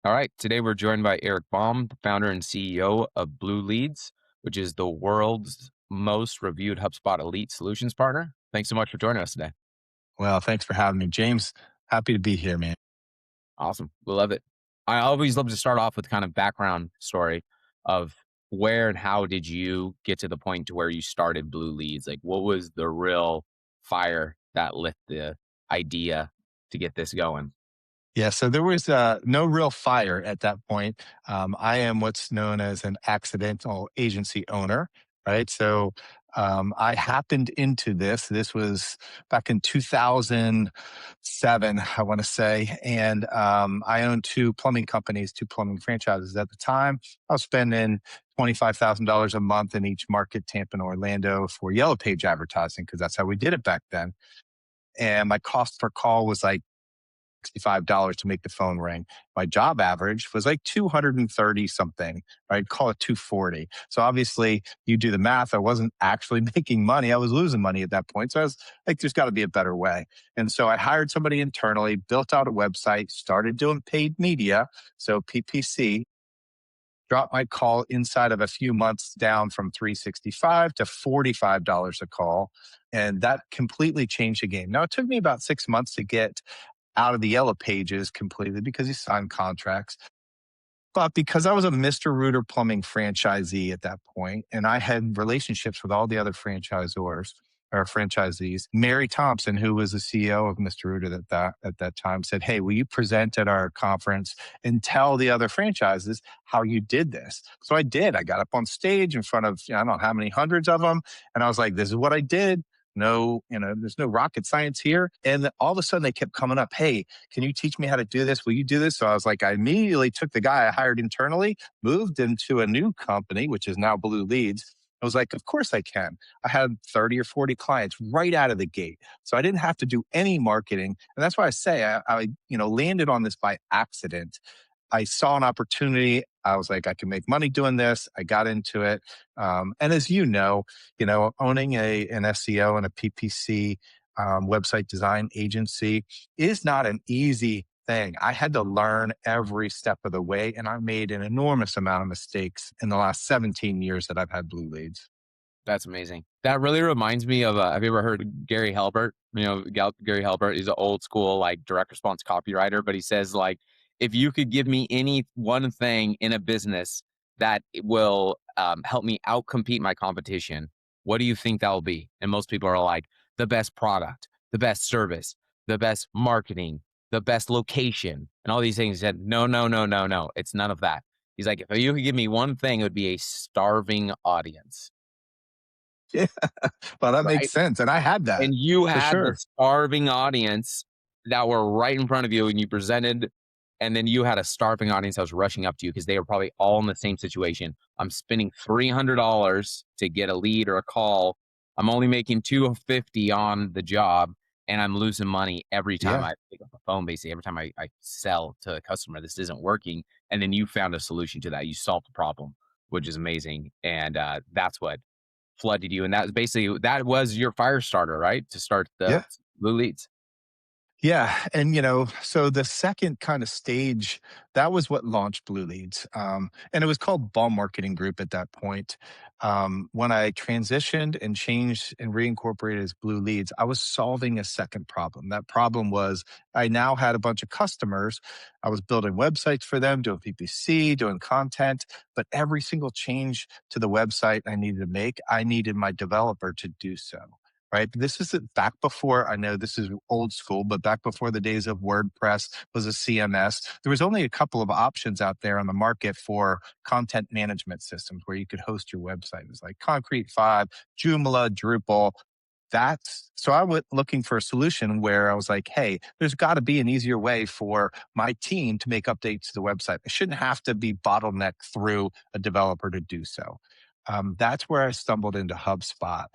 All right. Today we're joined by Eric Baum, the founder and CEO of Blue Leads, which is the world's most reviewed HubSpot elite solutions partner. Thanks so much for joining us today. Well, thanks for having me, James. Happy to be here, man. Awesome. We love it. I always love to start off with kind of background story of where and how did you get to the point to where you started Blue Leads? Like what was the real fire that lit the idea to get this going? Yeah, so there was no real fire at that point. I am what's known as an accidental agency owner, right? I happened into this. This was back in 2007, I want to say. And I owned two plumbing companies, two plumbing franchises at the time. I was spending $25,000 a month in each market, Tampa and Orlando, for Yellow Page advertising, because that's how we did it back then. And my cost per call was like $65 to make the phone ring. My job average was like 230 something, right? Call it 240. So obviously you do the math. I wasn't actually making money. I was losing money at that point. So I was like, there's got to be a better way. And so I hired somebody internally, built out a website, started doing paid media. So PPC, dropped my call inside of a few months down from 365 to $45 a call. And that completely changed the game. Now, it took me about 6 months to get out of the yellow pages completely because you sign contracts. But because I was a Mr. Rooter Plumbing franchisee at that point, and I had relationships with all the other franchisors or franchisees, Mary Thompson, who was the CEO of Mr. Rooter at that time, said, "Hey, will you present at our conference and tell the other franchises how you did this?" So I did. I got up on stage in front of, I don't know how many hundreds of them. And I was like, "This is what I did. No, there's no rocket science here." And all of a sudden they kept coming up, "Hey, can you teach me how to do this? Will you do this?" So I was like, I immediately took the guy I hired internally, moved into a new company, which is now Blue Leads. I was like, of course I can. I had 30 or 40 clients right out of the gate. So I didn't have to do any marketing. And that's why I say I landed on this by accident. I saw an opportunity. I was like, I can make money doing this. I got into it. And as owning an SEO and a PPC website design agency is not an easy thing. I had to learn every step of the way, and I made an enormous amount of mistakes in the last 17 years that I've had Blue Leads. That's amazing. That really reminds me of, have you ever heard of Gary Halbert? Gary Halbert is an old school, like direct response copywriter, but he says like, if you could give me any one thing in a business that will help me outcompete my competition, what do you think that will be? And most people are like, the best product, the best service, the best marketing, the best location, and all these things. He said, no, no, no, no, no. It's none of that. He's like, if you could give me one thing, it would be a starving audience. Yeah, well, that makes Right? sense, and I had that And you for had the sure. starving audience that were right in front of you and you presented, and then you had a starving audience that was rushing up to you because they were probably all in the same situation. I'm spending $300 to get a lead or a call. I'm only making 250 on the job and I'm losing money every time Yeah. I pick up the phone, basically every time I sell to a customer. This isn't working. And then you found a solution to that. You solved the problem, which is amazing. And that's what flooded you, and that was basically that was your fire starter, right? To start the Yeah. Blue Leads. Yeah, and so the second kind of stage, that was what launched Blue Leads, and it was called Baum Marketing Group at that point. When I transitioned and changed and reincorporated as Blue Leads, I was solving a second problem. That problem was I now had a bunch of customers. I was building websites for them, doing PPC, doing content, but every single change to the website I needed to make, I needed my developer to do so, right? This is back before, I know this is old school, but back before the days of WordPress was a CMS, there was only a couple of options out there on the market for content management systems where you could host your website. It was like Concrete 5, Joomla, Drupal. That's so I went looking for a solution where I was like, hey, there's got to be an easier way for my team to make updates to the website. I shouldn't have to be bottlenecked through a developer to do so. That's where I stumbled into HubSpot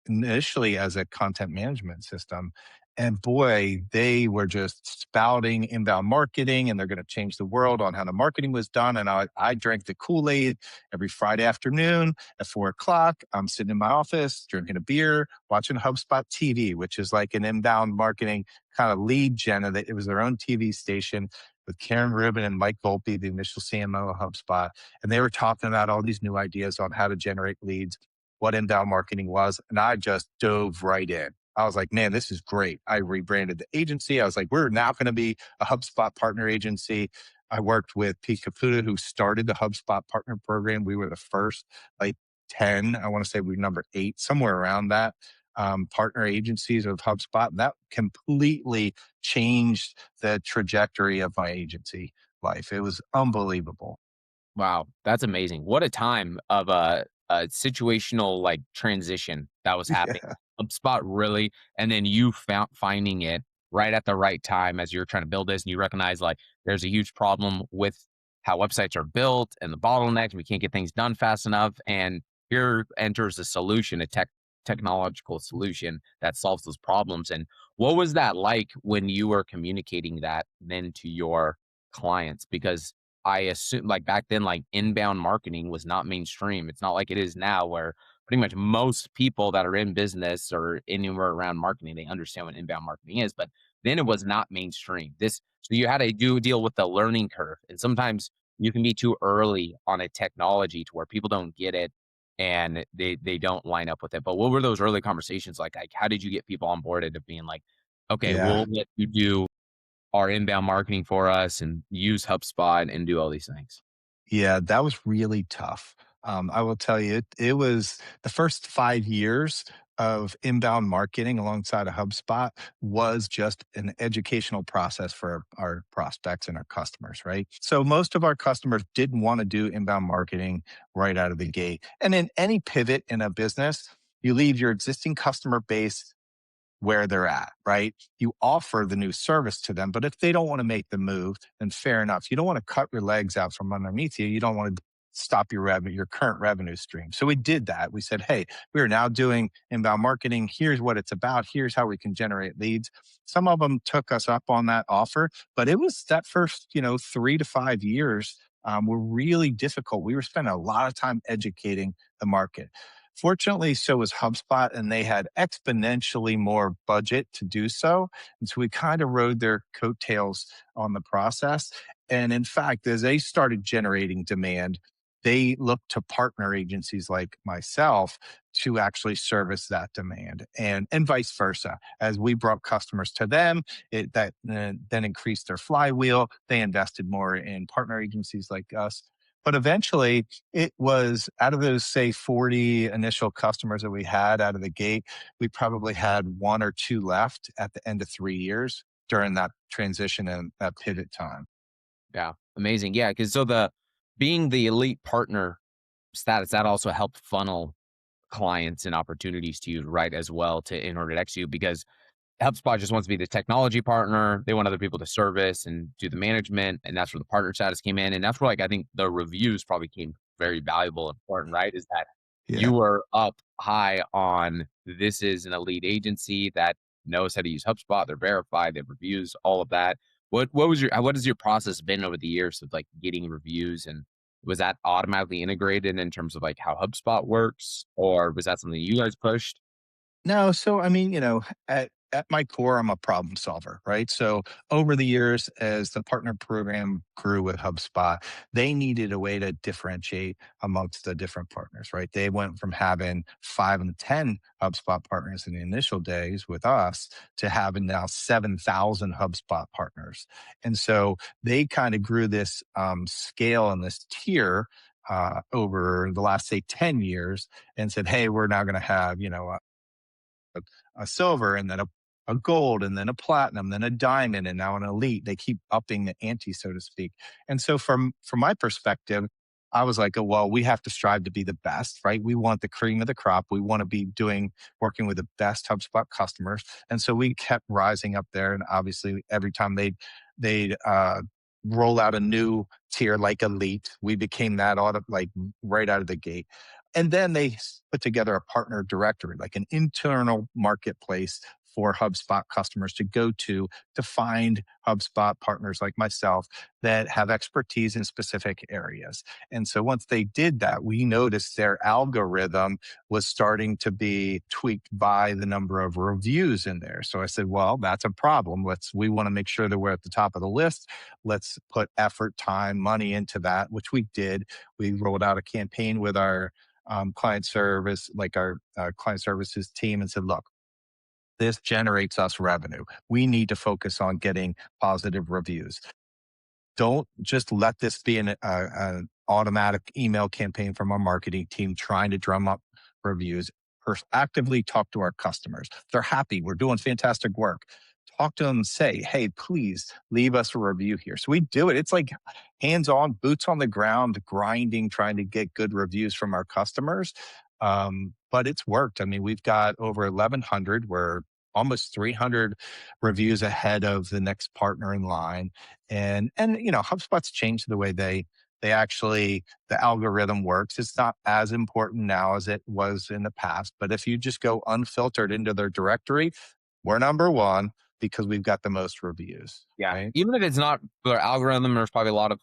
initially as a content management system. And boy, they were just spouting inbound marketing and they're going to change the world on how the marketing was done. And I drank the Kool-Aid every Friday afternoon at 4 o'clock. I'm sitting in my office, drinking a beer, watching HubSpot TV, which is like an inbound marketing kind of lead gen. It was their own TV station. with Karen Rubin and Mike Volpe, the initial CMO of HubSpot. And they were talking about all these new ideas on how to generate leads, what inbound marketing was. And I just dove right in. I was like, man, this is great. I rebranded the agency. I was like, we're now going to be a HubSpot partner agency. I worked with Pete Caputa, who started the HubSpot partner program. We were the first, like 10, I want to say we were number 8, somewhere around that, partner agencies of HubSpot. And that completely changed the trajectory of my agency life. It was unbelievable. Wow, that's amazing. What a time of a situational like transition that was happening. Yeah. HubSpot really, and then you found finding it right at the right time as you're trying to build this, and you recognize like there's a huge problem with how websites are built and the bottlenecks. We can't get things done fast enough, and here enters a solution, a technological solution that solves those problems. And what was that like when you were communicating that then to your clients? Because I assume like back then, like inbound marketing was not mainstream. It's not like it is now where pretty much most people that are in business or anywhere around marketing, they understand what inbound marketing is. But then it was not mainstream. So you had to do deal with the learning curve. And sometimes you can be too early on a technology to where people don't get it and they don't line up with it. But what were those early conversations like? Like how did you get people on board of being like, okay, Yeah. we'll let you do our inbound marketing for us and use HubSpot and do all these things. Yeah, that was really tough. I will tell you, it was the first 5 years of inbound marketing alongside of HubSpot was just an educational process for our prospects and our customers, right? So most of our customers didn't want to do inbound marketing right out of the gate. And in any pivot in a business, you leave your existing customer base where they're at, right? You offer the new service to them, but if they don't want to make the move, then fair enough. You don't want to cut your legs out from underneath you. You don't want to stop your revenue, your current revenue stream. So we did that. We said, hey, we are now doing inbound marketing. Here's what it's about. Here's how we can generate leads. Some of them took us up on that offer, but it was that first, 3 to 5 years were really difficult. We were spending a lot of time educating the market. Fortunately, so was HubSpot, and they had exponentially more budget to do so. And so we kind of rode their coattails on the process. And in fact, as they started generating demand, they looked to partner agencies like myself to actually service that demand and vice versa. As we brought customers to them, that then increased their flywheel. They invested more in partner agencies like us. But eventually, it was out of those, say, 40 initial customers that we had out of the gate, we probably had 1 or 2 left at the end of 3 years during that transition and that pivot time. Yeah, amazing. Yeah, because so the being the elite partner status that also helped funnel clients and opportunities to you, right, as well to in order to execute because HubSpot just wants to be the technology partner. They want other people to service and do the management, and that's where the partner status came in. And that's where, like, I think the reviews probably came very valuable and important, right? Is that Yeah. you were up high on this is an elite agency that knows how to use HubSpot. They're verified. They have reviews, all of that. What has your process been over the years of like getting reviews and was that automatically integrated in terms of like how HubSpot works, or was that something you guys pushed? No, so I mean, at my core, I'm a problem solver, right? So over the years, as the partner program grew with HubSpot, they needed a way to differentiate amongst the different partners, right? They went from having 5 and 10 HubSpot partners in the initial days with us to having now 7,000 HubSpot partners. And so they kind of grew this scale and this tier over the last, say, 10 years and said, hey, we're now going to have, a silver and then a gold and then a platinum, then a diamond, and now an elite. They keep upping the ante, so to speak. And so from my perspective, I was like, oh, well, we have to strive to be the best, right? We want the cream of the crop. We want to be working with the best HubSpot customers. And so we kept rising up there. And obviously every time they'd roll out a new tier like elite, we became that like right out of the gate. And then they put together a partner directory, like an internal marketplace for HubSpot customers to go to find HubSpot partners like myself that have expertise in specific areas. And so once they did that, we noticed their algorithm was starting to be tweaked by the number of reviews in there. So I said, well, that's a problem. We want to make sure that we're at the top of the list. Let's put effort, time, money into that, which we did. We rolled out a campaign with our client service, like our client services team, and said, look, this generates us revenue. We need to focus on getting positive reviews. Don't just let this be an automatic email campaign from our marketing team trying to drum up reviews. Actively talk to our customers. They're happy. We're doing fantastic work. Talk to them and say, hey, please leave us a review here. So we do it. It's like hands on, boots on the ground, grinding, trying to get good reviews from our customers. But it's worked. I mean, we've got over 1,100. We're almost 300 reviews ahead of the next partner in line. And HubSpot's changed the way they actually the algorithm works. It's not as important now as it was in the past. But if you just go unfiltered into their directory, we're number one because we've got the most reviews, Yeah. right? Even if it's not their algorithm, there's probably a lot of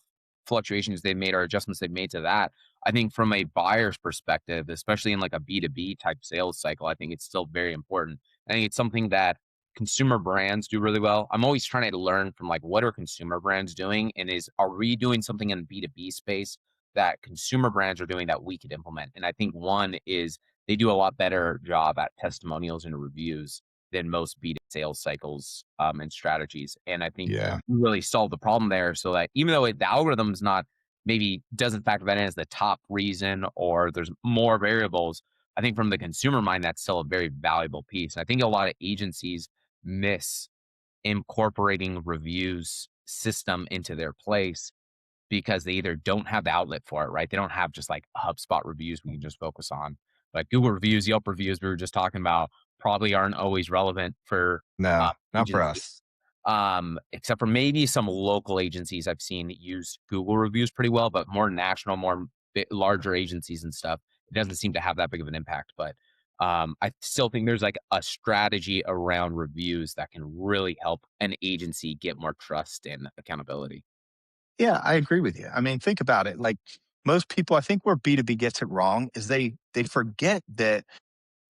fluctuations they've made or adjustments they've made to that. I think from a buyer's perspective, especially in like a B2B type sales cycle, I think it's still very important. I think it's something that consumer brands do really well. I'm always trying to learn from like what are consumer brands doing and are we doing something in the B2B space that consumer brands are doing that we could implement. And I think one is they do a lot better job at testimonials and reviews than most B2B sales cycles and strategies. And I think Yeah. we really solve the problem there so that even though the algorithm's not maybe doesn't factor that in as the top reason or there's more variables, I think from the consumer mind, that's still a very valuable piece. I think a lot of agencies miss incorporating reviews system into their place because they either don't have the outlet for it, right? They don't have just like HubSpot reviews we can just focus on. Like Google reviews, Yelp reviews we were just talking about probably aren't always relevant for No, not for agencies, us. except for maybe some local agencies I've seen use Google reviews pretty well, but more national, more larger agencies and stuff, it doesn't seem to have that big of an impact. But I still think there's like a strategy around reviews that can really help an agency get more trust and accountability. Yeah, I agree with you. I mean, think about it. Like most people, I think where B2B gets it wrong is they forget that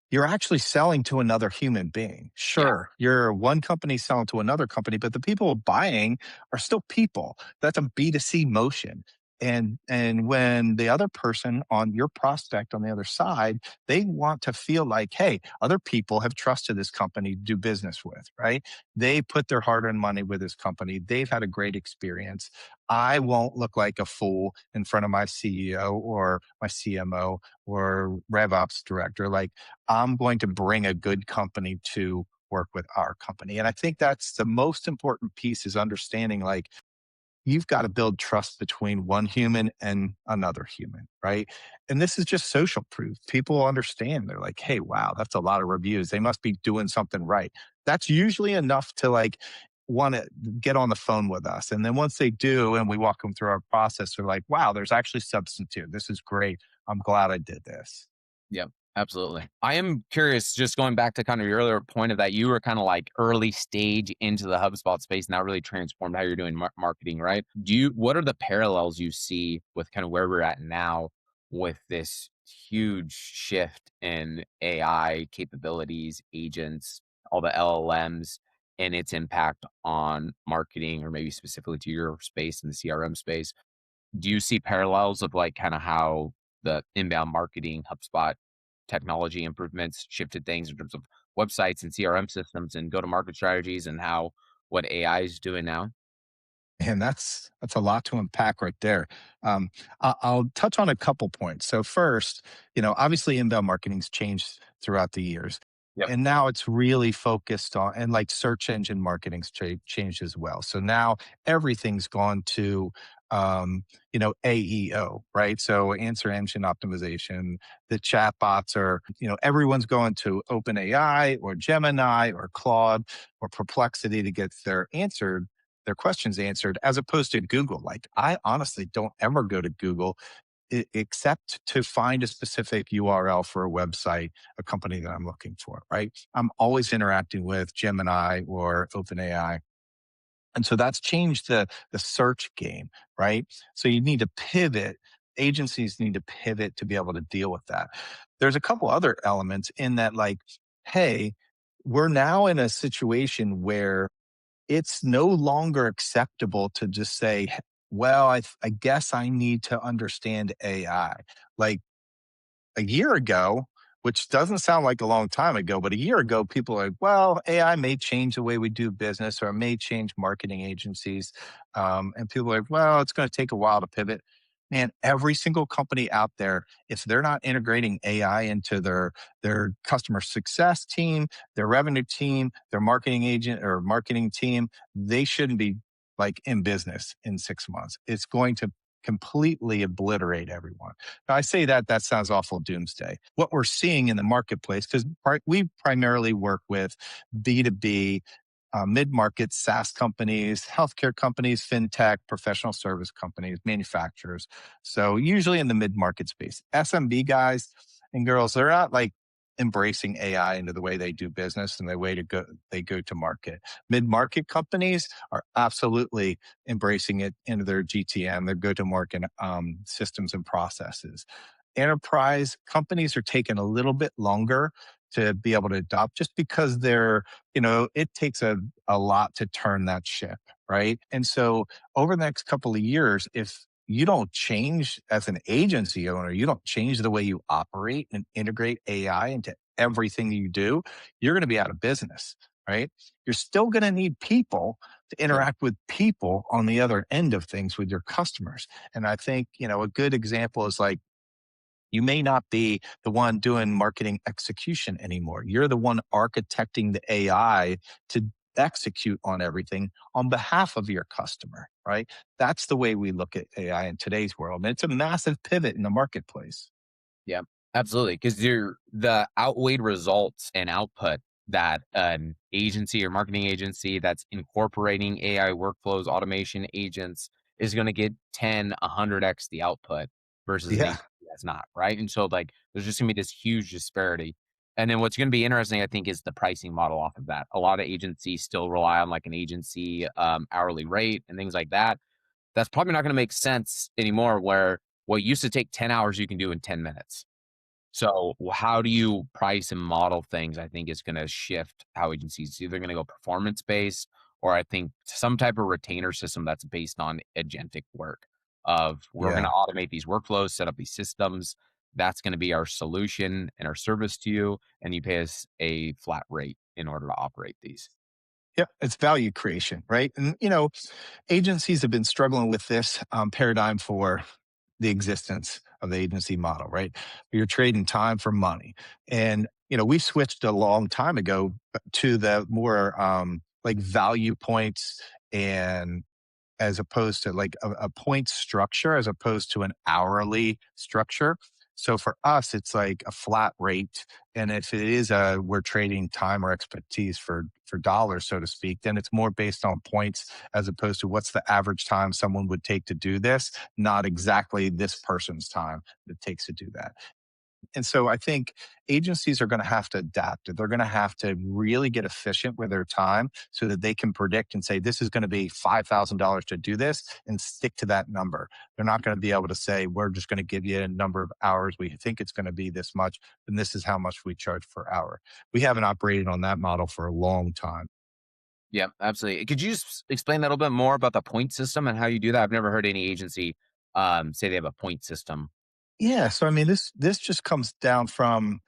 you're actually selling to another human being. Yeah. Sure, you're one company selling to another company, but the people buying are still people. That's a B2C motion. And when the other person on your prospect on the other side, they want to feel like, hey, other people have trusted this company to do business with, right? They put their hard-earned money with this company. They've had a great experience. I won't look like a fool in front of my CEO or my CMO or RevOps director. Like I'm going to bring a good company to work with our company. And I think that's the most important piece is understanding like you've got to build trust between one human and another human, right? And this is just social proof. People understand. They're like, hey, wow, that's a lot of reviews. They must be doing something right. That's usually enough to like want to get on the phone with us. And then once they do, and we walk them through our process, they're like, wow, there's actually substance here. This is great. I'm glad I did this. Yeah, absolutely. I am curious, just going back to kind of your earlier point of that you were kind of like early stage into the HubSpot space, now really transformed how you're doing marketing, right? What are the parallels you see with kind of where we're at now with this huge shift in AI capabilities, agents, all the LLMs, and its impact on marketing, or maybe specifically to your space in the CRM space? Do you see parallels of like kind of how the inbound marketing HubSpot technology improvements shifted things in terms of websites and CRM systems and go to market strategies and how what AI is doing now? And that's a lot to unpack right there. I'll touch on a couple points. So first, obviously inbound marketing's changed throughout the years, Yep. and now it's really focused on and like search engine marketing's changed as well. So now everything's gone to AEO, right? So answer engine optimization. The chatbots are, everyone's going to OpenAI or Gemini or Claude or Perplexity to get their questions answered as opposed to Google. Like I honestly don't ever go to Google. except to find a specific URL for a website, a company that I'm looking for, right? I'm always interacting with Gemini or OpenAI. And so that's changed the search game, right? So you need to pivot. Agencies need to pivot to be able to deal with that. There's a couple other elements in that, like, hey, we're now in a situation where it's no longer acceptable to just say, well, I guess I need to understand AI. Like, a year ago, which doesn't sound like a long time ago, but a year ago, people are like, well, AI may change the way we do business or it may change marketing agencies. And people are like, well, it's going to take a while to pivot. Man, every single company out there, if they're not integrating AI into their customer success team, their revenue team, their marketing agent or marketing team, they shouldn't be like in business in 6 months. It's going to completely obliterate everyone. Now, I say that that sounds awful doomsday. What we're seeing in the marketplace, because we primarily work with B2B, mid market SaaS companies, healthcare companies, fintech, professional service companies, manufacturers. So, usually in the mid market space, SMB guys and girls, they're not like embracing AI into the way they do business and the way to go they go to market. Mid market companies are absolutely embracing it into their GTM, their go to market systems and processes. Enterprise companies are taking a little bit longer to be able to adopt just because it takes a lot to turn that ship, right? And so over the next couple of years, if you don't change as an agency owner, you don't change the way you operate and integrate AI into everything you do, you're going to be out of business, right? You're still going to need people to Sure. interact with people on the other end of things with your customers. And I think, a good example is like, you may not be the one doing marketing execution anymore. You're the one architecting the AI to execute on everything on behalf of your customer, right? That's the way we look at AI in today's world. And it's a massive pivot in the marketplace. Yeah, absolutely. Because you're the outweighed results and output that an agency or marketing agency that's incorporating AI workflows, automation agents is going to get 10, 100x the output versus an Yeah. agency that's not, right? And so, like, there's just going to be this huge disparity. And then what's going to be interesting, I think, is the pricing model off of that. A lot of agencies still rely on like an agency hourly rate and things like that. That's probably not going to make sense anymore. Where what used to take 10 hours, you can do in 10 minutes. So, how do you price and model things, I think is gonna shift how agencies it's either gonna go performance based or I think some type of retainer system that's based on agentic work of we're gonna Yeah. automate these workflows, set up these systems. That's gonna be our solution and our service to you, and you pay us a flat rate in order to operate these. Yeah. It's value creation, right? And, agencies have been struggling with this paradigm for the existence of the agency model, right? You're trading time for money. And, we switched a long time ago to the more like value points and as opposed to like a point structure as opposed to an hourly structure. So for us, it's like a flat rate. And if it is we're trading time or expertise for dollars, so to speak, then it's more based on points as opposed to what's the average time someone would take to do this, not exactly this person's time that it takes to do that. And so I think agencies are going to have to adapt. They're going to have to really get efficient with their time so that they can predict and say, this is going to be $5,000 to do this and stick to that number. They're not going to be able to say, we're just going to give you a number of hours. We think it's going to be this much, and this is how much we charge per hour. We haven't operated on that model for a long time. Yeah, absolutely. Could you just explain that a little bit more about the point system and how you do that? I've never heard any agency say they have a point system. Yeah. So, I mean, this just comes down from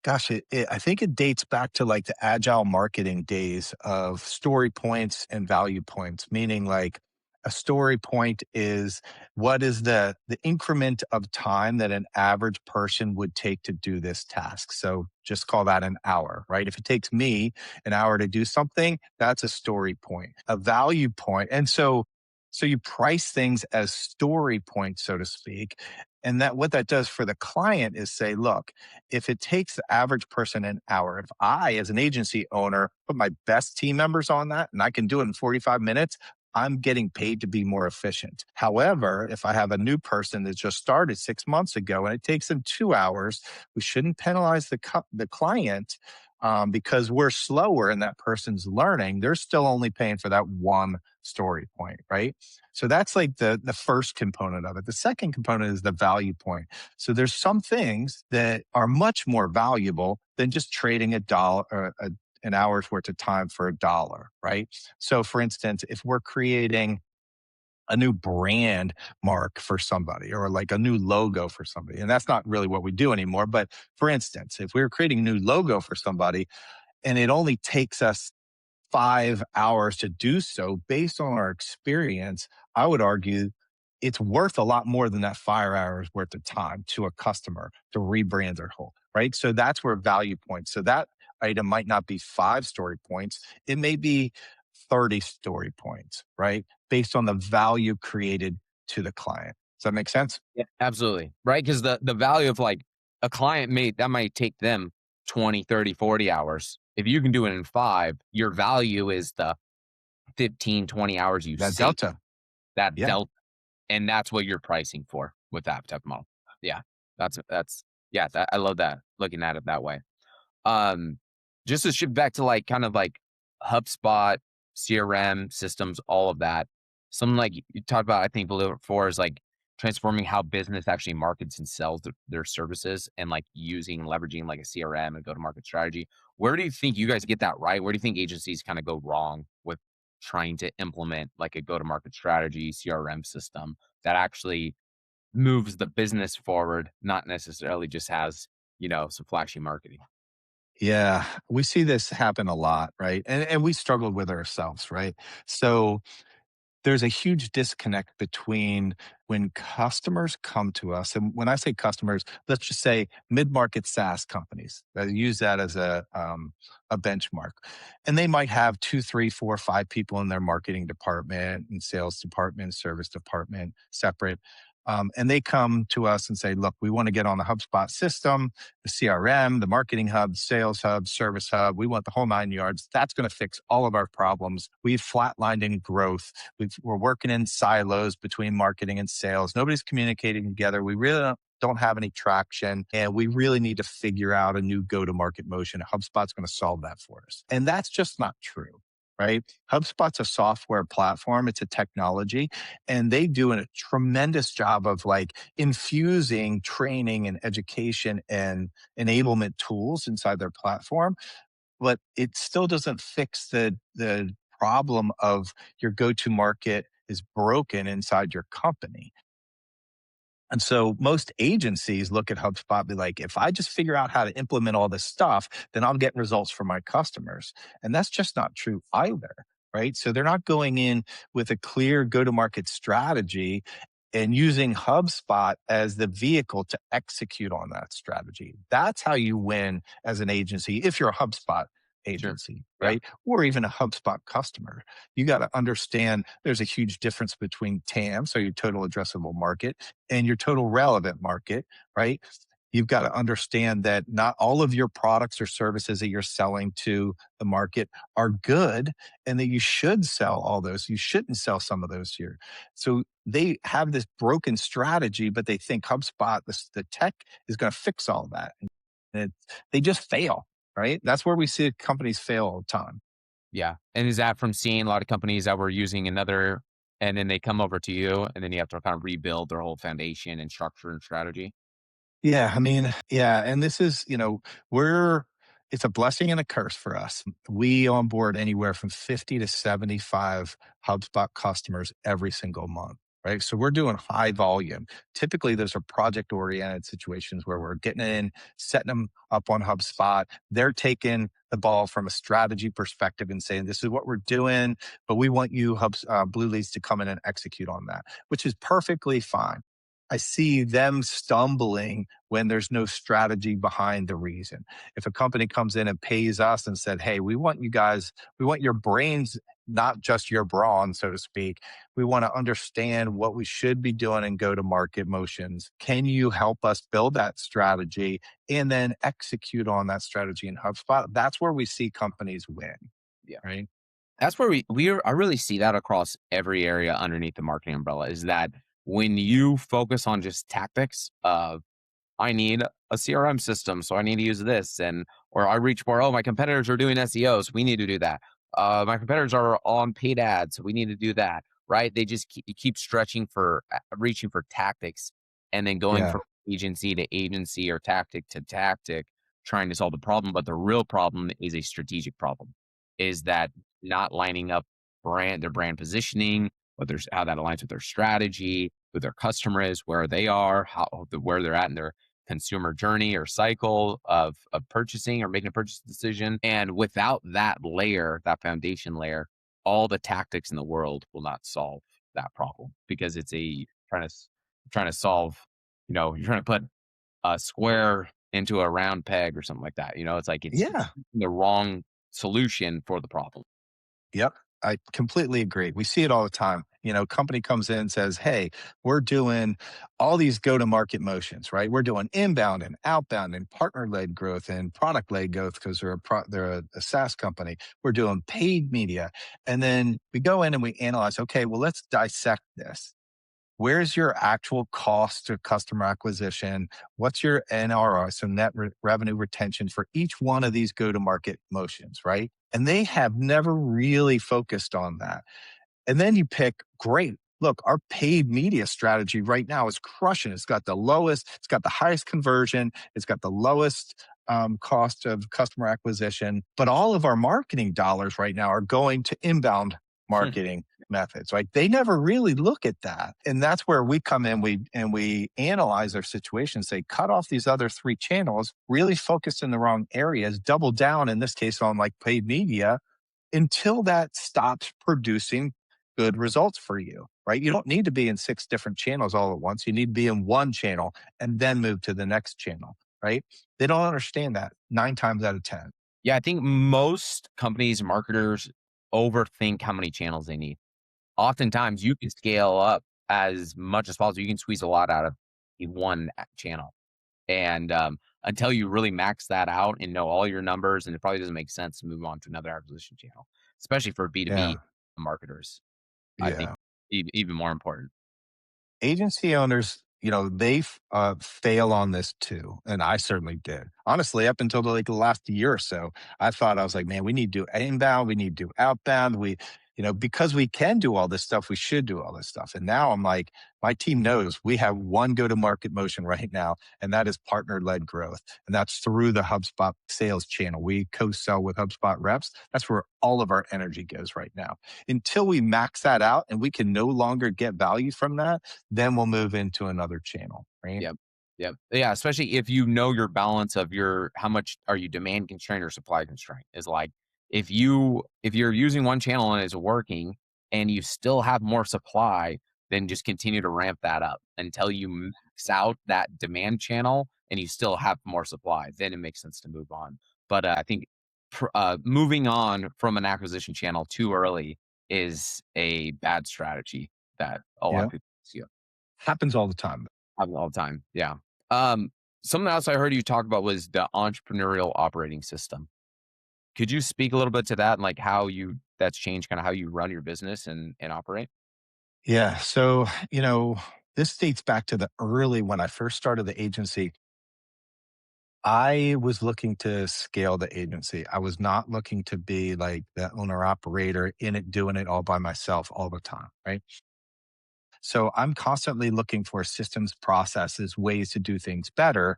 gosh, I think it dates back to like the agile marketing days of story points and value points, meaning like a story point is what is the increment of time that an average person would take to do this task. So just call that an hour, right? If it takes me an hour to do something, that's a story point, a value point. And so you price things as story points, so to speak. And that what that does for the client is say, look, if it takes the average person an hour, if I, as an agency owner, put my best team members on that and I can do it in 45 minutes, I'm getting paid to be more efficient. However, if I have a new person that just started 6 months ago and it takes them 2 hours, we shouldn't penalize the client because we're slower and that person's learning. They're still only paying for that one story point, right? So that's like the first component of it. The second component is the value point. So there's some things that are much more valuable than just trading a dollar or an hour's worth of time for a dollar, right? So for instance, if we're creating a new brand mark for somebody or like a new logo for somebody, and that's not really what we do anymore. But for instance, if we were creating a new logo for somebody and it only takes us 5 hours to do so based on our experience, I would argue it's worth a lot more than that 5 hours worth of time to a customer to rebrand their whole, right? So that's where value points. So that item might not be 5 story points. It may be 30 story points, right? Based on the value created to the client. Does that make sense? Yeah, absolutely. Right. Cause the value of like a client that might take them 20, 30, 40 hours. If you can do it in 5, your value is the 15, 20 hours you That save, delta. that Yeah. delta. And that's what you're pricing for with that type of model. Yeah. Yeah, I love that, looking at it that way. Um, just to shift back to like kind of like HubSpot, CRM systems, all of that. Something like you talked about, I think before is like transforming how business actually markets and sells their services and like leveraging like a CRM and go to market strategy. Where do you think you guys get that right? Where do you think agencies kind of go wrong with trying to implement like a go to market strategy CRM system that actually moves the business forward, not necessarily just has, some flashy marketing? Yeah, we see this happen a lot, right? And we struggled with ourselves, right? So there's a huge disconnect between when customers come to us, and when I say customers, let's just say mid-market SaaS companies that use that as a benchmark, and they might have two, three, four, five people in their marketing department and sales department, service department, separate. And they come to us and say, look, we want to get on the HubSpot system, the CRM, the marketing hub, sales hub, service hub. We want the whole 9 yards. That's going to fix all of our problems. We've flatlined in growth. We're working in silos between marketing and sales. Nobody's communicating together. We really don't have any traction. And we really need to figure out a new go to market motion. HubSpot's going to solve that for us. And that's just not true. Right. HubSpot's a software platform. It's a technology and they do a tremendous job of like infusing training and education and enablement tools inside their platform, but it still doesn't fix the problem of your go-to market is broken inside your company. And so most agencies look at HubSpot and be like, if I just figure out how to implement all this stuff, then I'll get results for my customers. And that's just not true either. Right. So they're not going in with a clear go to market strategy and using HubSpot as the vehicle to execute on that strategy. That's how you win as an agency if you're a HubSpot Sure. agency, Yeah. right? Or even a HubSpot customer. You got to understand there's a huge difference between TAM, so your total addressable market, and your total relevant market, right? You've got to understand that not all of your products or services that you're selling to the market are good and that you should sell all those. You shouldn't sell some of those here. So they have this broken strategy, but they think HubSpot, the tech is going to fix all that. And they just fail, right? That's where we see companies fail all the time. Yeah. And is that from seeing a lot of companies that were using another and then they come over to you and then you have to kind of rebuild their whole foundation and structure and strategy? Yeah, I mean, yeah, and this is, we're it's a blessing and a curse for us. We onboard anywhere from 50 to 75 HubSpot customers every single month, right? So we're doing high volume. Typically, those are project oriented situations where we're getting in, setting them up on HubSpot. They're taking the ball from a strategy perspective and saying, this is what we're doing, but we want you, Blue Leads, to come in and execute on that, which is perfectly fine. I see them stumbling when there's no strategy behind the reason. If a company comes in and pays us and said, hey, we want you guys, we want your brains, not just your brawn, so to speak. We want to understand what we should be doing in go to market motions. Can you help us build that strategy and then execute on that strategy in HubSpot? That's where we see companies win, Yeah. right? That's where I really see that across every area underneath the marketing umbrella is that when you focus on just tactics of I need a CRM system, so I need to use this, and or I reach for, oh, my competitors are doing SEO, so we need to do that. My competitors are on paid ads, so we need to do that. Right? They just keep stretching for reaching for tactics, and then going Yeah. from agency to agency or tactic to tactic, trying to solve the problem. But the real problem is a strategic problem. Is that not lining up their brand positioning, whether how that aligns with their strategy, who their customer is, where they are, where they're at in their consumer journey or cycle of purchasing or making a purchase decision. And without that layer, that foundation layer, all the tactics in the world will not solve that problem because it's a trying to solve, you're trying to put a square into a round peg or something like that. It's like it's Yeah. the wrong solution for the problem. Yep. I completely agree. We see it all the time. Company comes in and says, "Hey, we're doing all these go-to-market motions, right? We're doing inbound and outbound and partner-led growth and product-led growth because they're a SaaS company. We're doing paid media." And then we go in and we analyze, okay, well, let's dissect this. Where's your actual cost of customer acquisition? What's your NRR, so revenue retention for each one of these go to market motions, right? And they have never really focused on that. And then you pick, great. Look, our paid media strategy right now is crushing. It's got the highest conversion, it's got the lowest cost of customer acquisition. But all of our marketing dollars right now are going to inbound marketing methods, right? They never really look at that. And that's where we come in, we analyze our situation, say, cut off these other three channels, really focus in the wrong areas, double down in this case on like paid media until that stops producing good results for you, right? You don't need to be in six different channels all at once. You need to be in one channel and then move to the next channel, right? They don't understand that nine times out of 10. Yeah, I think most companies, marketers overthink how many channels they need. Oftentimes, you can scale up as much as possible. You can squeeze a lot out of one channel. And until you really max that out and know all your numbers, and it probably doesn't make sense to move on to another acquisition channel, especially for B2B Yeah. marketers. I think Yeah. even more important. Agency owners, they fail on this too. And I certainly did. Honestly, up until like the last year or so, I was like, man, we need to do inbound, we need to do outbound. Because we can do all this stuff, we should do all this stuff. And now I'm like, my team knows we have one go to market motion right now, and that is partner led growth. And that's through the HubSpot sales channel. We co sell with HubSpot reps. That's where all of our energy goes right now. Until we max that out and we can no longer get value from that, then we'll move into another channel, right? Yep. Yep. Yeah, especially if you know your balance of your how much are you demand constrained or supply constrained is like if you're using one channel and it's working and you still have more supply, then just continue to ramp that up until you max out that demand channel and you still have more supply. Then it makes sense to move on. But I think moving on from an acquisition channel too early is a bad strategy that a lot Yeah. of people see. Happens all the time. Happens all the time, yeah. Um, Something else I heard you talk about was the entrepreneurial operating system. Could you speak a little bit to that and, like, how you that's changed kinda how you run your business and operate? Yeah. So, this dates back to the early when I first started the agency. I was looking to scale the agency. I was not looking to be like the owner operator in it, doing it all by myself all the time. Right. So I'm constantly looking for systems, processes, ways to do things better.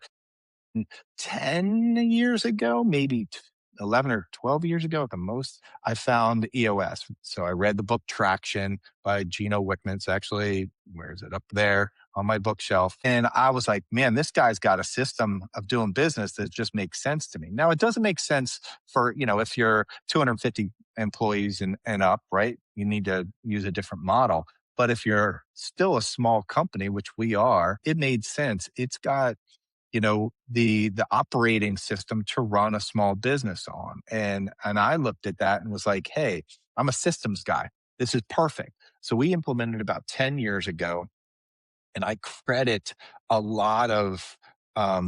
10 years ago, maybe 11 or 12 years ago at the most, I found EOS. So I read the book Traction by Gino Wickman. It's actually, where is it? Up there on my bookshelf. And I was like, man, this guy's got a system of doing business that just makes sense to me. Now, it doesn't make sense for, if you're 250 employees and up, right? You need to use a different model. But if you're still a small company, which we are, it made sense. It's got the operating system to run a small business on. And I looked at that and was like, hey, I'm a systems guy. This is perfect. So we implemented about 10 years ago, and I credit a lot of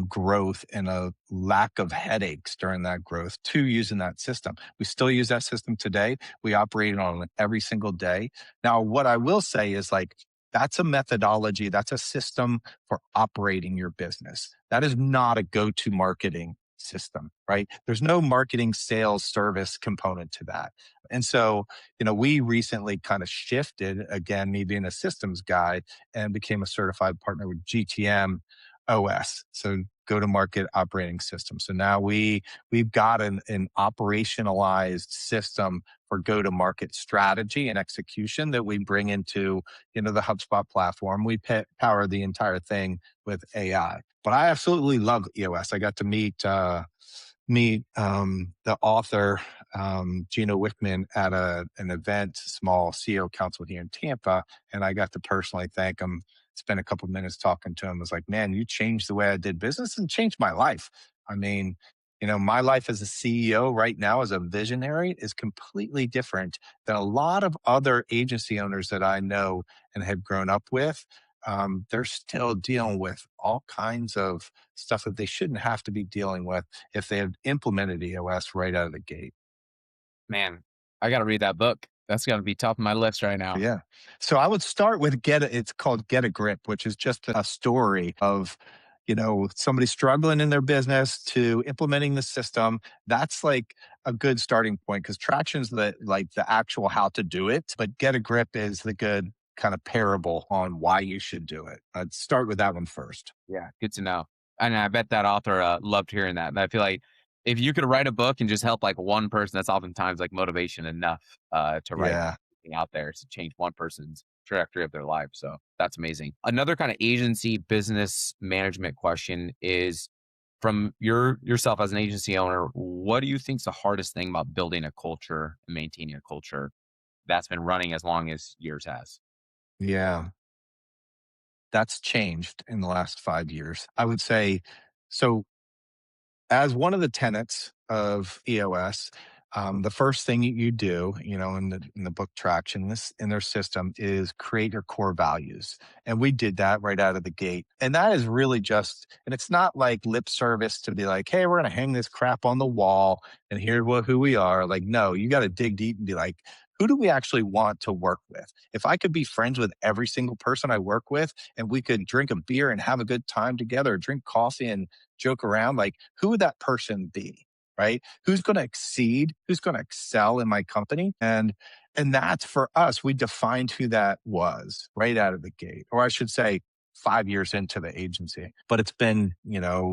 growth and a lack of headaches during that growth to using that system. We still use that system today. We operate on it every single day. Now, what I will say is like, that's a methodology, that's a system for operating your business. That is not a go to marketing system, right? There's no marketing, sales, service component to that. And so, we recently kind of shifted again, me being a systems guy, and became a certified partner with GTM OS. So go to market operating system. So now we've got an operationalized system for go to market strategy and execution that we bring into the HubSpot platform. We power the entire thing with AI. But I absolutely love EOS. I got to meet the author, Gino Wickman, at an event, small CEO council here in Tampa. And I got to personally thank him, spend a couple of minutes talking to him. I was like, man, you changed the way I did business and changed my life. I mean, my life as a CEO right now, as a visionary, is completely different than a lot of other agency owners that I know and have grown up with. They're still dealing with all kinds of stuff that they shouldn't have to be dealing with if they had implemented EOS right out of the gate. Man, I gotta read that book. That's gotta be top of my list right now. Yeah. So I would start with it's called Get a Grip, which is just a story of, somebody struggling in their business to implementing the system. That's like a good starting point because traction's the actual how to do it, but Get a Grip is the good kind of parable on why you should do it. I'd start with that one first. Yeah, good to know. And I bet that author, loved hearing that. And I feel like if you could write a book and just help, like, one person, that's oftentimes, like, motivation enough, to write Yeah. something out there to change one person's trajectory of their life, so that's amazing. Another kinda agency business management question is, from yourself as an agency owner, what do you think's the hardest thing about building a culture and maintaining a culture that's been running as long as yours has? Yeah. That's changed in the last 5 years. I would say so. As one of the tenets of EOS, the first thing you do, in the book Traction, this in their system is create your core values, and we did that right out of the gate. And that is really just, and it's not like lip service to be like, "Hey, we're going to hang this crap on the wall, and who we are." Like, no, you got to dig deep and be like, who do we actually want to work with? If I could be friends with every single person I work with, and we could drink a beer and have a good time together, drink coffee and joke around, like, who would that person be? Right? Who's going to exceed? Who's going to excel in my company? And that's for us. We defined who that was right out of the gate, or I should say, 5 years into the agency. But it's been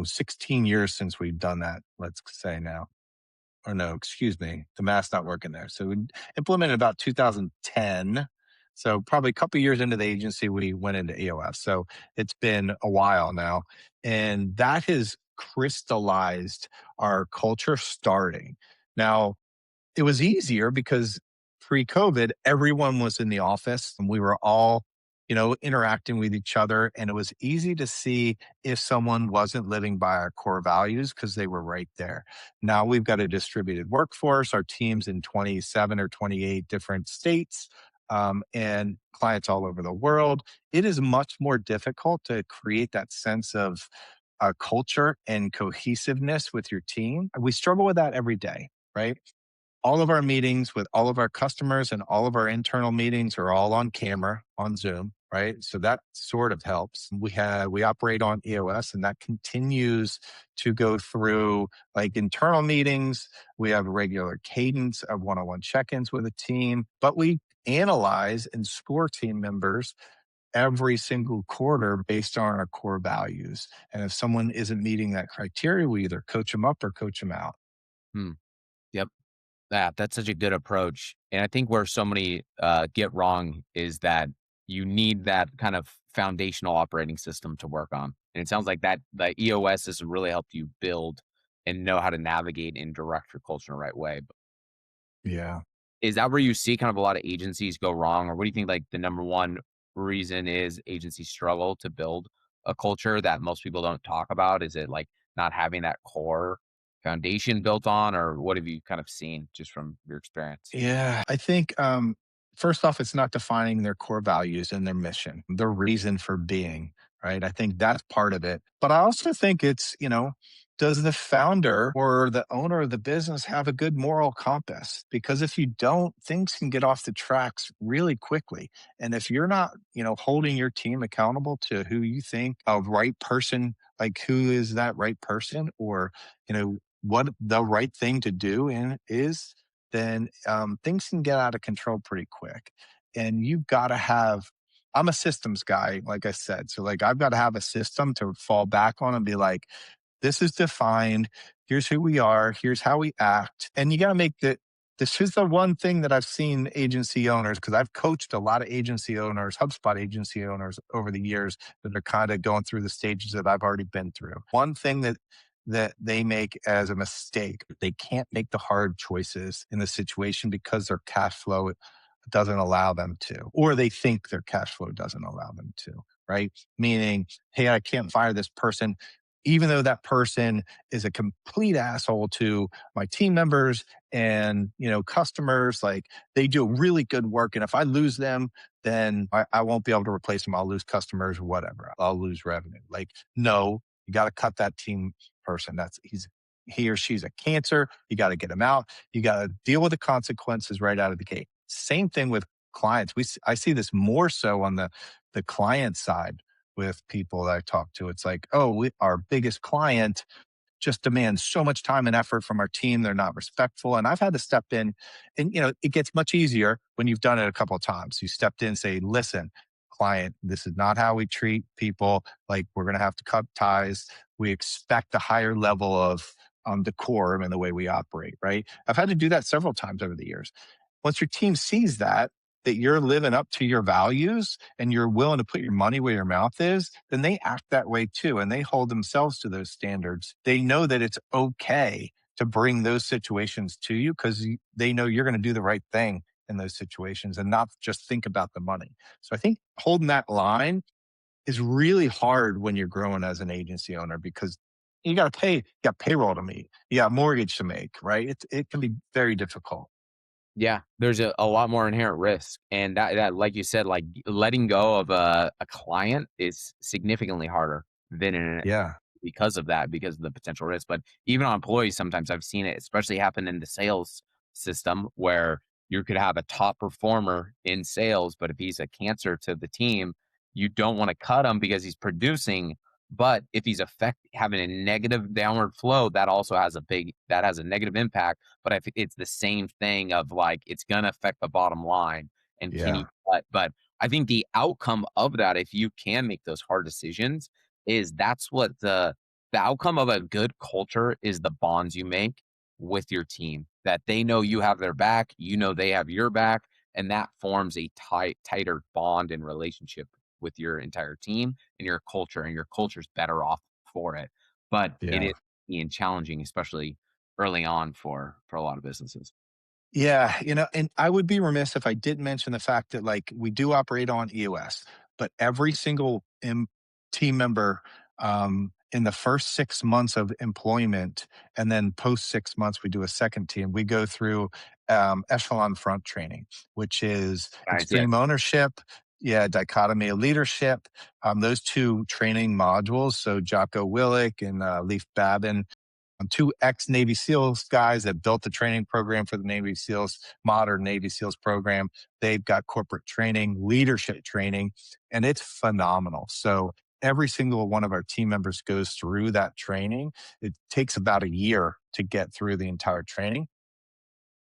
16 years since we've done that. Let's say now, or no, excuse me, the math's not working there. So we implemented about 2010. So probably a couple years into the agency, we went into EOS. So it's been a while now, and that has crystallized our culture starting. Now, it was easier because pre-COVID, everyone was in the office and we were all, interacting with each other. And it was easy to see if someone wasn't living by our core values because they were right there. Now we've got a distributed workforce, our teams in 27 or 28 different states, and clients all over the world. It is much more difficult to create that sense of culture and cohesiveness with your team. We struggle with that every day, right? All of our meetings with all of our customers and all of our internal meetings are all on camera on Zoom, right? So that sort of helps. We operate on EOS, and that continues to go through like internal meetings. We have a regular cadence of one-on-one check-ins with a team, but we analyze and score team members every single quarter based on our core values. And if someone isn't meeting that criteria, we either coach them up or coach them out. Hmm, yep. That's such a good approach, and I think where so many, get wrong is that you need that kind of foundational operating system to work on, and it sounds like that the EOS has really helped you build and know how to navigate and direct your culture in the right way. But Yeah. is that where you see kind of a lot of agencies go wrong, or what do you think, like, the number one reason is agencies struggle to build a culture that most people don't talk about? Is it, like, not having that core foundation built on, or what have you kind of seen just from your experience? Yeah, I think first off, it's not defining their core values and their mission, their reason for being. right? I think that's part of it. But I also think it's, does the founder or the owner of the business have a good moral compass? Because if you don't, things can get off the tracks really quickly. And if you're not, holding your team accountable to who you think a right person, like who is that right person, or, what the right thing to do is, then things can get out of control pretty quick. And you've got to have, I'm a systems guy, like I said. So like I've got to have a system to fall back on and be like, this is defined. Here's who we are. Here's how we act. And you got to make the, this is the one thing that I've seen agency owners, because I've coached a lot of agency owners, HubSpot agency owners over the years that are kind of going through the stages that I've already been through. One thing that they make as a mistake, they can't make the hard choices in the situation because their cash flow doesn't allow them to, or they think their cash flow doesn't allow them to, right? Meaning, hey, I can't fire this person, even though that person is a complete asshole to my team members and, customers. Like they do really good work. And if I lose them, then I won't be able to replace them. I'll lose customers, whatever. I'll lose revenue. Like, no, you got to cut that team person. He or she's a cancer. You got to get them out. You got to deal with the consequences right out of the gate. Same thing with clients. I see this more so on the client side with people that I talk to. It's like, oh, our biggest client just demands so much time and effort from our team. They're not respectful. And I've had to step in, and it gets much easier when you've done it a couple of times. You stepped in and say, listen, client, this is not how we treat people. Like we're going to have to cut ties. We expect a higher level of decorum in the way we operate, right? I've had to do that several times over the years. Once your team sees that you're living up to your values and you're willing to put your money where your mouth is, then they act that way too. And they hold themselves to those standards. They know that it's okay to bring those situations to you because they know you're going to do the right thing in those situations and not just think about the money. So I think holding that line is really hard when you're growing as an agency owner because you got to pay, you got payroll to meet, you got mortgage to make, right? It can be very difficult. Yeah, there's a lot more inherent risk, and that like you said, like, letting go of a client is significantly harder than an Yeah. because of that, because of the potential risk. But even on employees, sometimes I've seen it, especially happen in the sales system where you could have a top performer in sales, but if he's a cancer to the team, you don't want to cut him because he's producing. But if he's having a negative downward flow, that has a negative impact. But if it's the same thing of like it's gonna affect the bottom line, and can you Yeah. cut? But I think the outcome of that, if you can make those hard decisions, is that's what the outcome of a good culture is the bonds you make with your team, that they know you have their back, you know they have your back, and that forms a tighter bond and relationship with your entire team and your culture's better off for it. But it is Yeah. being challenging, especially early on for a lot of businesses. Yeah, and I would be remiss if I didn't mention the fact that like we do operate on EOS, but every single team member in the first 6 months of employment, and then post 6 months, we do a second team. We go through echelon front training, which is Guys, yeah, extreme ownership. Yeah, dichotomy of leadership. Those two training modules. So Jocko Willick and Leif Babin, two ex Navy SEALs guys that built the training program for the Navy SEALs, modern Navy SEALs program. They've got corporate training, leadership training, and it's phenomenal. So every single one of our team members goes through that training. It takes about a year to get through the entire training.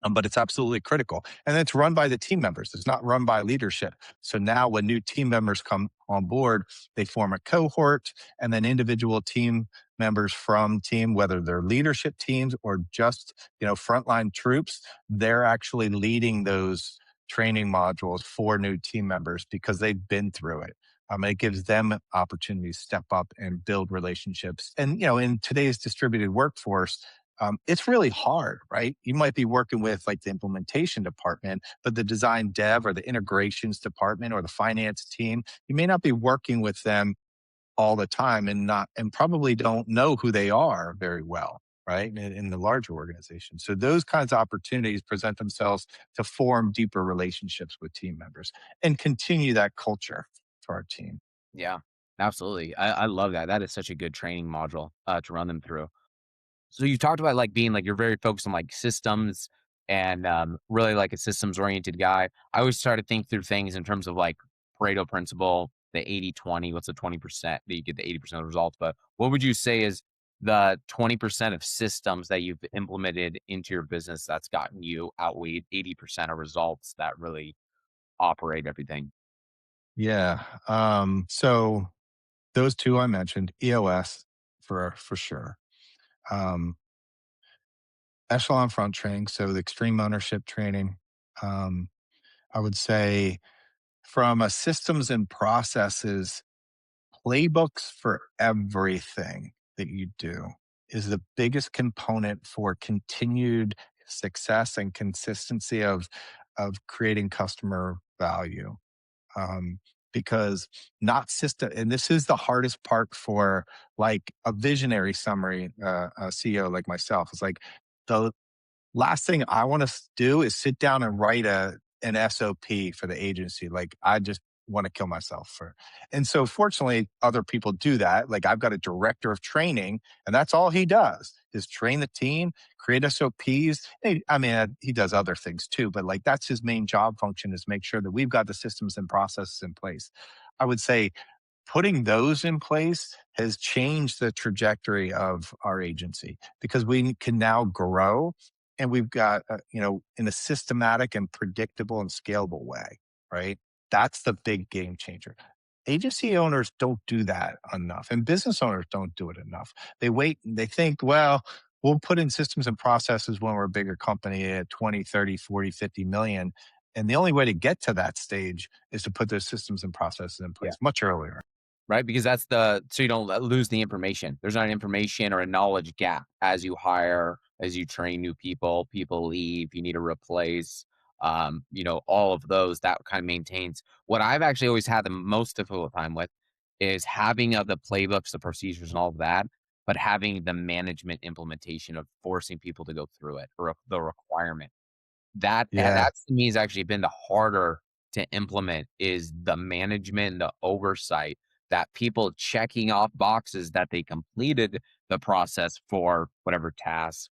But it's absolutely critical. And it's run by the team members. It's not run by leadership. So now when new team members come on board, they form a cohort and then individual team members from team, whether they're leadership teams or just, frontline troops, they're actually leading those training modules for new team members because they've been through it. It gives them opportunities to step up and build relationships. And, in today's distributed workforce, it's really hard, right? You might be working with like the implementation department, but the design dev or the integrations department or the finance team, you may not be working with them all the time and probably don't know who they are very well, right? In the larger organization. So those kinds of opportunities present themselves to form deeper relationships with team members and continue that culture for our team. yeah. Absolutely. I love that. That is such a good training module, to run them through. So you talked about like being like you're very focused on like systems and really like a systems oriented guy. I always try to think through things in terms of like Pareto principle, the 80-20. What's the 20% that you get the 80% of the results? But what would you say is the 20% of systems that you've implemented into your business that's gotten you outweighed 80% of results that really operate everything? Yeah. So those two I mentioned, EOS for sure. Um, Echelon front training, so the extreme ownership training. Um, I would say from a systems and processes, playbooks for everything that you do is the biggest component for continued success and consistency of creating customer value. um, because not system, and this is the hardest part for like a visionary summary a CEO like myself. Is like the last thing I want to do is sit down and write an SOP for the agency. Like I just want to kill myself for. And so fortunately other people do that. Like I've got a director of training and that's all he does is train the team, create SOPs. I mean, he does other things too, but like that's his main job function is make sure that we've got the systems and processes in place. I would say putting those in place has changed the trajectory of our agency because we can now grow and we've got in a systematic and predictable and scalable way, right? That's the big game changer. Agency owners don't do that enough and business owners don't do it enough. They wait and they think, well, we'll put in systems and processes when we're a bigger company at 20, 30, 40, 50 million. And the only way to get to that stage is to put those systems and processes in place much earlier. Right? Because that's so you don't lose the information. There's not an information or a knowledge gap as you hire, as you train new people, people leave, you need to replace, all of those that kind of maintains. What I've actually always had the most difficult time with is having the playbooks, the procedures, and all of that, but having the management implementation of forcing people to go through it or the requirement. Yeah. That's to me has actually been the harder to implement is the management, the oversight, that people checking off boxes that they completed the process for whatever task,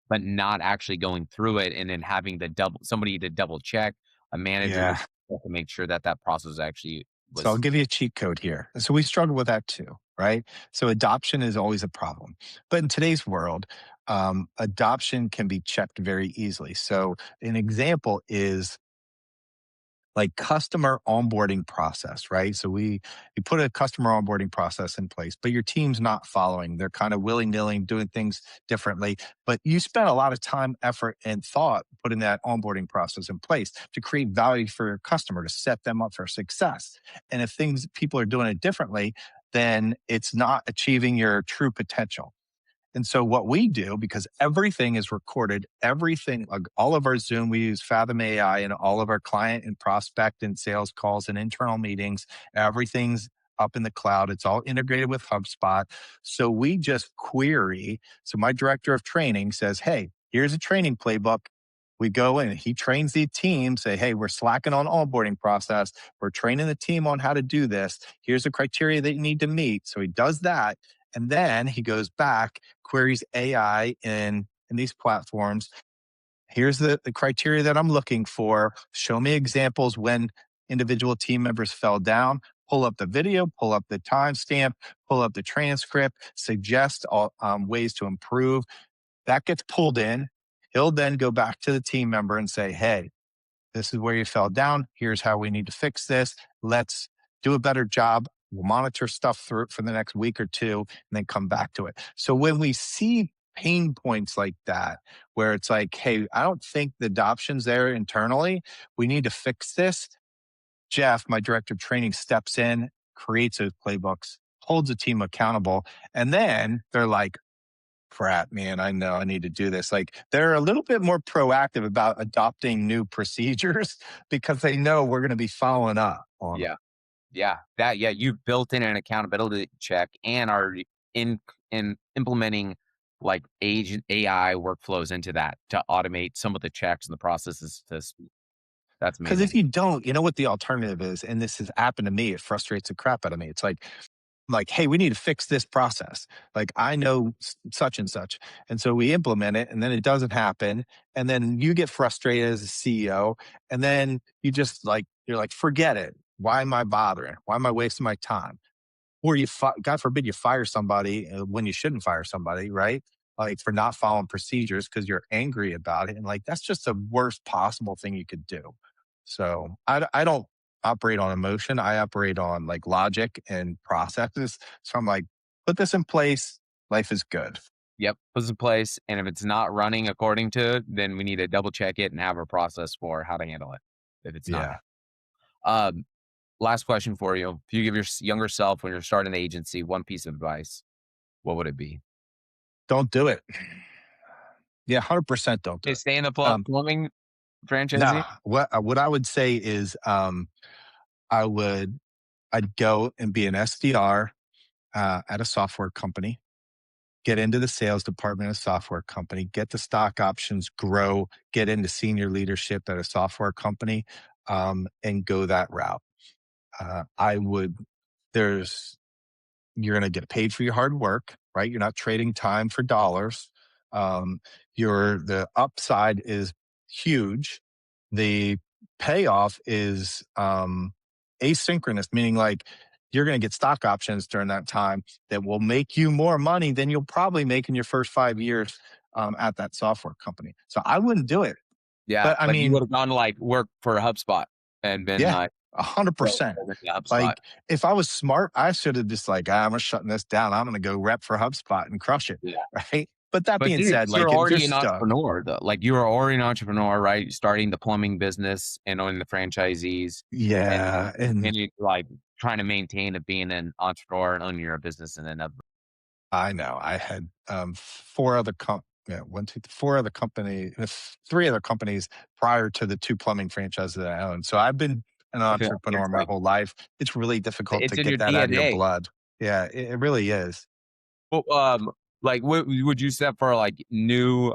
but not actually going through it and then having the double somebody to double check, a manager Yeah. to make sure that that process actually So I'll was. give you a cheat code here. So we struggle with that too, right? So adoption is always a problem. But in today's world, adoption can be checked very easily. So an example is like customer onboarding process, right? So you put a customer onboarding process in place, but your team's not following. They're kind of willy-nilly doing things differently. But you spent a lot of time, effort, and thought putting that onboarding process in place to create value for your customer, to set them up for success. And if things people are doing it differently, then it's not achieving your true potential. And so what we do, because everything is recorded, everything, like all of our Zoom, we use Fathom AI and all of our client and prospect and sales calls and internal meetings, everything's up in the cloud. It's all integrated with HubSpot. So we just query. So my director of training says, hey, here's a training playbook. We go in, he trains the team, say, hey, we're slacking on onboarding process. We're training the team on how to do this. Here's the criteria that you need to meet. So he does that. And then he goes back, queries AI in these platforms. Here's the criteria that I'm looking for. Show me examples when individual team members fell down. Pull up the video, pull up the timestamp, pull up the transcript, suggest all, ways to improve. That gets pulled in. He'll then go back to the team member and say, hey, this is where you fell down. Here's how we need to fix this. Let's do a better job. We'll monitor stuff through for the next week or two and then come back to it. So when we see pain points like that, where it's like, hey, I don't think the adoption's there internally. We need to fix this. Jeff, my director of training, steps in, creates those playbooks, holds the team accountable. And then they're like, crap, man, I know I need to do this. Like they're a little bit more proactive about adopting new procedures because they know we're going to be following up on them. Yeah. You've built in an accountability check and are in implementing like agent AI workflows into that to automate some of the checks and the processes that's Because if amazing. you don't, you know what the alternative is? And this has happened to me. It frustrates the crap out of me. It's like like, hey, we need to fix this process. Like, I know such and such. And so we implement it, and then it doesn't happen. And then you get frustrated as a CEO. And then you just like, you're like, forget it. Why am I bothering? Why am I wasting my time? Or God forbid, you fire somebody when you shouldn't fire somebody, right? Like for not following procedures because you're angry about it. And like, that's just the worst possible thing you could do. So I don't operate on emotion. I operate on like logic and processes. So I'm like, put this in place. Life is good. Yep, puts in place, and if it's not running according to it, then we need to double check it and have a process for how to handle it if it's not. Yeah. Um, Last question for you. If you give your younger self when you're starting an agency one piece of advice, what would it be? Don't do it. Yeah. 100% don't do Is it. stay in the Um, plumbing franchisee? nah, what I would say is, I would, I'd go and be an SDR at a software company, get into the sales department of a software company, get the stock options, grow, get into senior leadership at a software company, and go that route. I would, there's, you're going to get paid for your hard work, right? You're not trading time for dollars. Um, the upside is huge. The payoff is asynchronous, meaning like you're going to get stock options during that time that will make you more money than you'll probably make in your first 5 years at that software company. So I wouldn't do it. Yeah, But I like you mean, would have gone to like work for HubSpot and been yeah, like, "Go 100%. over to HubSpot." Like, if I was smart, I should have just like, I'm shutting this down. I'm going to go rep for HubSpot and crush it. Yeah. Right. But that But being dude, said, 'cause you're like, if you're already an stuck, entrepreneur though. Like you are already an entrepreneur, right? Starting the plumbing business and owning the franchisees yeah. And and you like trying to maintain of being an entrepreneur and owning your business and then I know I had four other yeah, four other three other companies prior to the two plumbing franchises that I own. So I've been an I feel like entrepreneur it's my like whole life. It's really difficult it's to in your get that out of your DNA. blood. Yeah, it really is. Well, like what would you set for like new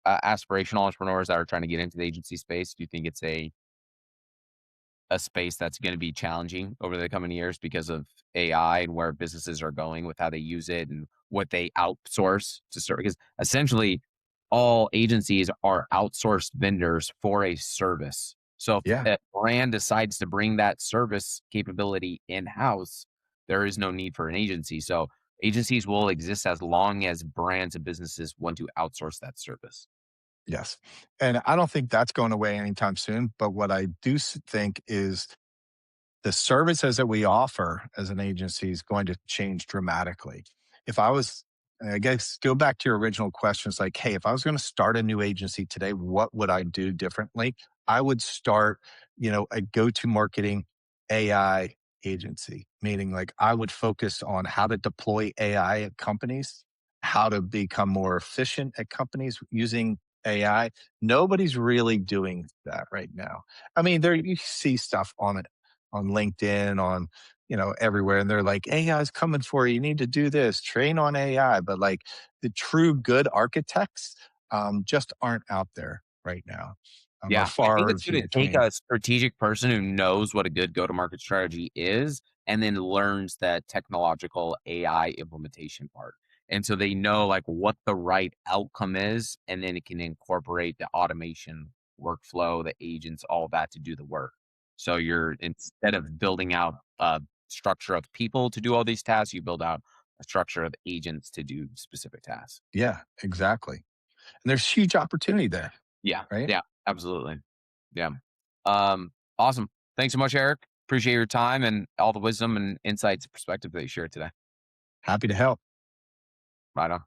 aspirational entrepreneurs that are trying to get into the agency space? Do you think it's a space that's going to be challenging over the coming years because of AI and where businesses are going with how they use it and what they outsource to serve. Because essentially, all agencies are outsourced vendors for a service. So if Yeah. a brand decides to bring that service capability in house, there is no need for an agency. So agencies will exist as long as brands and businesses want to outsource that service. Yes. And I don't think that's going away anytime soon. But what I do think is the services that we offer as an agency is going to change dramatically. If I was, I guess, go back to your original questions like, hey, if I was going to start a new agency today, what would I do differently? I would start, a go to marketing AI agency, meaning like I would focus on how to deploy AI at companies, how to become more efficient at companies using AI. Nobody's really doing that right now. I mean, there you see stuff on LinkedIn, everywhere. And they're like, AI is coming for you. You need to do this, train on AI. But like the true good architects just aren't out there right now. Are Yeah, I think far it's few gonna take between. a strategic person who knows what a good go-to-market strategy is, and then learns that technological AI implementation part. And so they know like what the right outcome is, and then it can incorporate the automation workflow, the agents, all that to do the work. So you're instead of building out a structure of people to do all these tasks, you build out a structure of agents to do specific tasks. Yeah, exactly. And there's huge opportunity there, Yeah, right? yeah, absolutely. Yeah. Awesome. Thanks so much, Eric. Appreciate your time and all the wisdom and insights and perspective that you shared today. Happy to help. Right on.